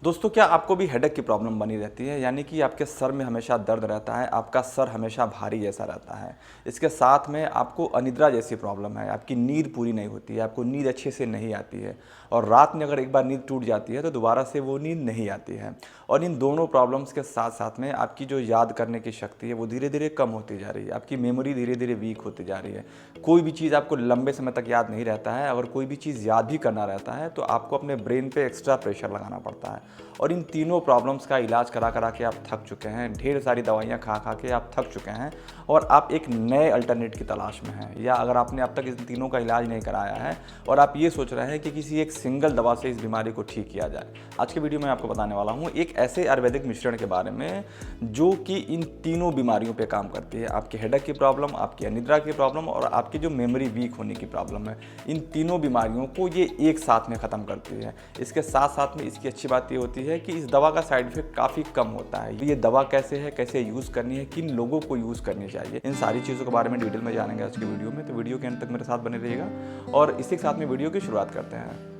दोस्तों, क्या आपको भी हेडेक की प्रॉब्लम बनी रहती है? यानी कि आपके सर में हमेशा दर्द रहता है, आपका सर हमेशा भारी जैसा रहता है। इसके साथ में आपको अनिद्रा जैसी प्रॉब्लम है, आपकी नींद पूरी नहीं होती है, आपको नींद अच्छे से नहीं आती है और रात में अगर एक बार नींद टूट जाती है तो दोबारा से वो नींद नहीं आती है। और इन दोनों प्रॉब्लम्स के साथ-साथ में आपकी जो याद करने की शक्ति है वो धीरे-धीरे कम होती जा रही है, आपकी मेमोरी धीरे-धीरे वीक होती जा रही है। कोई भी चीज़ आपको लंबे समय तक याद नहीं रहता है, अगर कोई भी चीज़ याद भी करना रहता है तो आपको अपने ब्रेन पे एक्स्ट्रा प्रेशर लगाना पड़ता है। और इन तीनों प्रॉब्लम्स का इलाज करा के आप थक चुके हैं, ढेर सारी दवाइयाँ खा के आप थक चुके हैं और आप एक नए अल्टरनेट की तलाश में हैं। या अगर आपने अब तक इन तीनों का इलाज नहीं कराया है और आप ये सोच रहे हैं कि किसी एक सिंगल दवा से इस बीमारी को ठीक किया जाए, आज के वीडियो में आपको बताने वाला हूँ एक ऐसे आयुर्वेदिक मिश्रण के बारे में जो कि इन तीनों बीमारियों पे काम करती है। आपकी हेडेक की प्रॉब्लम, आपकी अनिद्रा की प्रॉब्लम और आपकी जो मेमोरी वीक होने की प्रॉब्लम है, इन तीनों बीमारियों को ये एक साथ में ख़त्म करती है। इसके साथ साथ में इसकी अच्छी बात ये होती है कि इस दवा का साइड इफेक्ट काफ़ी कम होता है। ये दवा कैसे है, कैसे यूज़ करनी है, किन लोगों को यूज़ करनी चाहिए, इन सारी चीज़ों के बारे में डिटेल में जानेंगे आज की वीडियो में। तो वीडियो के अंत तक मेरे साथ बने रहिएगा और इसी के साथ में वीडियो की शुरुआत करते हैं।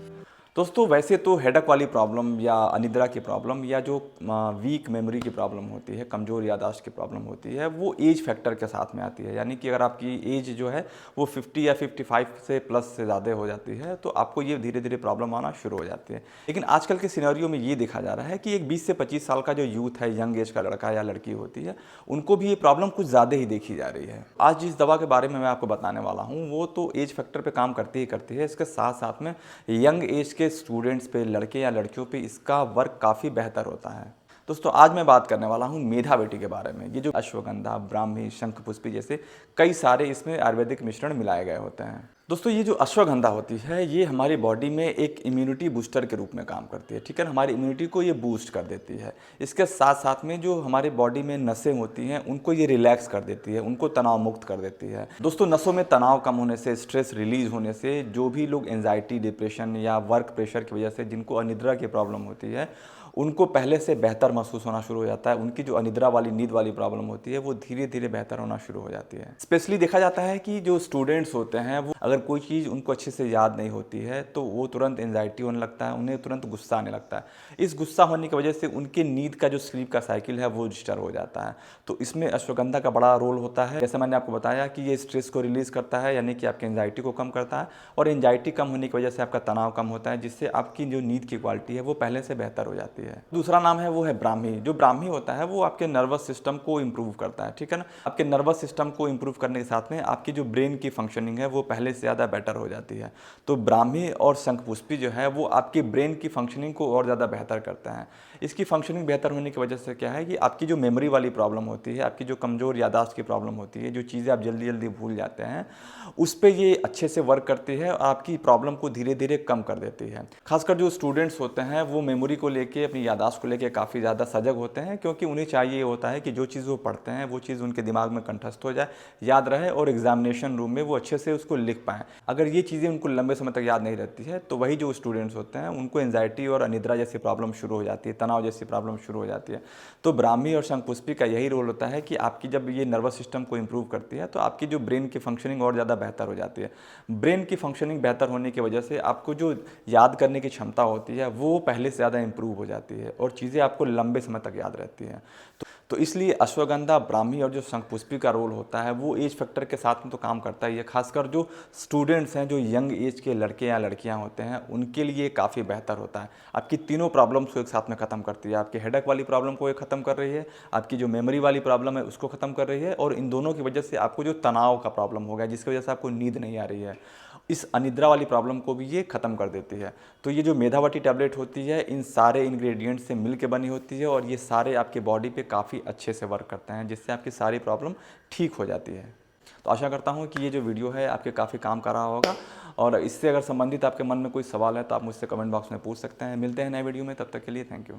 दोस्तों, वैसे तो हेडेक वाली प्रॉब्लम या अनिद्रा की प्रॉब्लम या जो वीक मेमोरी की प्रॉब्लम होती है, कमज़ोर याददाश्त की प्रॉब्लम होती है, वो एज फैक्टर के साथ में आती है। यानी कि अगर आपकी एज जो है वो 50 या 55 से प्लस से ज़्यादा हो जाती है तो आपको ये धीरे धीरे प्रॉब्लम आना शुरू हो जाती है। लेकिन आजकल के सिनेरियो में ये देखा जा रहा है कि एक 20 से 25 साल का जो यूथ है, यंग एज का लड़का या लड़की होती है, उनको भी ये प्रॉब्लम कुछ ज़्यादा ही देखी जा रही है। आज जिस दवा के बारे में मैं आपको बताने वाला हूँ वो तो एज फैक्टर पे काम करती ही करती है, इसके साथ साथ में यंग एज के स्टूडेंट्स पे, लड़के या लड़कियों पे इसका वर्क काफ़ी बेहतर होता है। दोस्तों, आज मैं बात करने वाला हूँ मेधावटी के बारे में। ये जो अश्वगंधा, ब्राह्मी, शंखपुष्पी जैसे कई सारे इसमें आयुर्वेदिक मिश्रण मिलाए गए होते हैं। दोस्तों, ये जो अश्वगंधा होती है ये हमारी बॉडी में एक इम्यूनिटी बूस्टर के रूप में काम करती है, ठीक है ना। हमारी इम्यूनिटी को ये बूस्ट कर देती है। इसके साथ साथ में जो हमारी बॉडी में नसें होती हैं उनको ये रिलैक्स कर देती है, उनको तनाव मुक्त कर देती है। दोस्तों, नसों में तनाव कम होने से, स्ट्रेस रिलीज होने से जो भी लोग एंजाइटी, डिप्रेशन या वर्क प्रेशर की वजह से जिनको अनिद्रा की प्रॉब्लम होती है उनको पहले से बेहतर महसूस होना शुरू हो जाता है। उनकी जो अनिद्रा वाली, नींद वाली प्रॉब्लम होती है वो धीरे धीरे बेहतर होना शुरू हो जाती है। स्पेशली देखा जाता है कि जो स्टूडेंट्स होते हैं वो अगर कोई चीज़ उनको अच्छे से याद नहीं होती है तो वो तुरंत एंजाइटी होने लगता है, उन्हें तुरंत गुस्सा आने लगता है। इस गुस्सा होने की वजह से उनके नींद का जो स्लीप का साइकिल है वो डिस्टर्ब हो जाता है। तो इसमें अश्वगंधा का बड़ा रोल होता है। जैसे मैंने आपको बताया कि ये स्ट्रेस को रिलीज़ करता है, यानी कि आपकी एंजाइटी को कम करता है और एंजाइटी कम होने की वजह से आपका तनाव कम होता है, जिससे आपकी जो नींद की क्वालिटी है वो पहले से बेहतर हो जाती है। दूसरा नाम है वो है ब्राह्मी। जो ब्राह्मी होता है वो आपके नर्वस सिस्टम को इंप्रूव करता है, ठीक है ना। आपके नर्वस सिस्टम को इंप्रूव करने के साथ में आपकी जो ब्रेन की फंक्शनिंग है वो पहले से ज़्यादा बेटर हो जाती है। तो ब्राह्मी और शंखपुष्पी जो है वो आपकी ब्रेन की फंक्शनिंग को और ज़्यादा बेहतर करता है। इसकी फंक्शनिंग बेहतर होने की वजह से क्या है कि आपकी जो मेमोरी वाली प्रॉब्लम होती है, आपकी जो कमज़ोर याददाश्त की प्रॉब्लम होती है, जो चीज़ें आप जल्दी जल्दी भूल जाते हैं, उस पर ये अच्छे से वर्क करती है और आपकी प्रॉब्लम को धीरे धीरे कम कर देती है। खासकर जो स्टूडेंट्स होते हैं वो मेमोरी को लेके, अपनी याददाश्त को लेके काफ़ी ज़्यादा सजग होते हैं, क्योंकि उन्हें चाहिए होता है कि जो चीज़ वो पढ़ते हैं वो चीज़ उनके दिमाग में कंठस्थ हो जाए, याद रहे और एग्जामिनेशन रूम में वो अच्छे से उसको लिख पाएँ। अगर ये चीज़ें उनको लंबे समय तक याद नहीं रहती है तो वही जो स्टूडेंट्स होते हैं उनको एंजाइटी और अनिद्रा जैसी प्रॉब्लम शुरू हो जाती है, तनाव जैसी प्रॉब्लम शुरू हो जाती है। तो ब्राह्मी और शंखपुष्पी का यही रोल होता है कि आपकी जब ये नर्वस सिस्टम को इंप्रूव करती है तो आपकी जो ब्रेन की फंक्शनिंग और ज़्यादा बेहतर हो जाती है। ब्रेन की फंक्शनिंग बेहतर होने की वजह से आपको जो याद करने की क्षमता होती है वो पहले से ज़्यादा इंप्रूव हो जाती है और चीज़ें आपको लंबे समय तक याद रहती हैं। तो इसलिए अश्वगंधा, ब्राह्मी और जो शंखपुष्पी का रोल होता है वो एज फैक्टर के साथ में तो काम करता ही है। खासकर जो स्टूडेंट्स हैं, जो यंग एज के लड़के या लड़कियां होते हैं, उनके लिए काफ़ी बेहतर होता है। आपकी तीनों प्रॉब्लम्स को एक साथ में ख़त्म करती है। आपकी हेडेक वाली प्रॉब्लम को ये ख़त्म कर रही है, आपकी जो मेमोरी वाली प्रॉब्लम है उसको ख़त्म कर रही है और इन दोनों की वजह से आपको जो तनाव का प्रॉब्लम हो गया, जिसकी वजह से आपको नींद नहीं आ रही है, इस अनिद्रा वाली प्रॉब्लम को भी ये ख़त्म कर देती है। तो ये जो मेधावटी टैबलेट होती है इन सारे इंग्रेडिएंट्स से मिल के बनी होती है और ये सारे आपके बॉडी पे काफ़ी अच्छे से वर्क करते हैं, जिससे आपकी सारी प्रॉब्लम ठीक हो जाती है। तो आशा करता हूँ कि ये जो वीडियो है आपके काफ़ी काम का रहा होगा और इससे अगर संबंधित आपके मन में कोई सवाल है तो आप मुझसे कमेंट बॉक्स में पूछ सकते हैं। मिलते हैं नए वीडियो में, तब तक के लिए थैंक यू।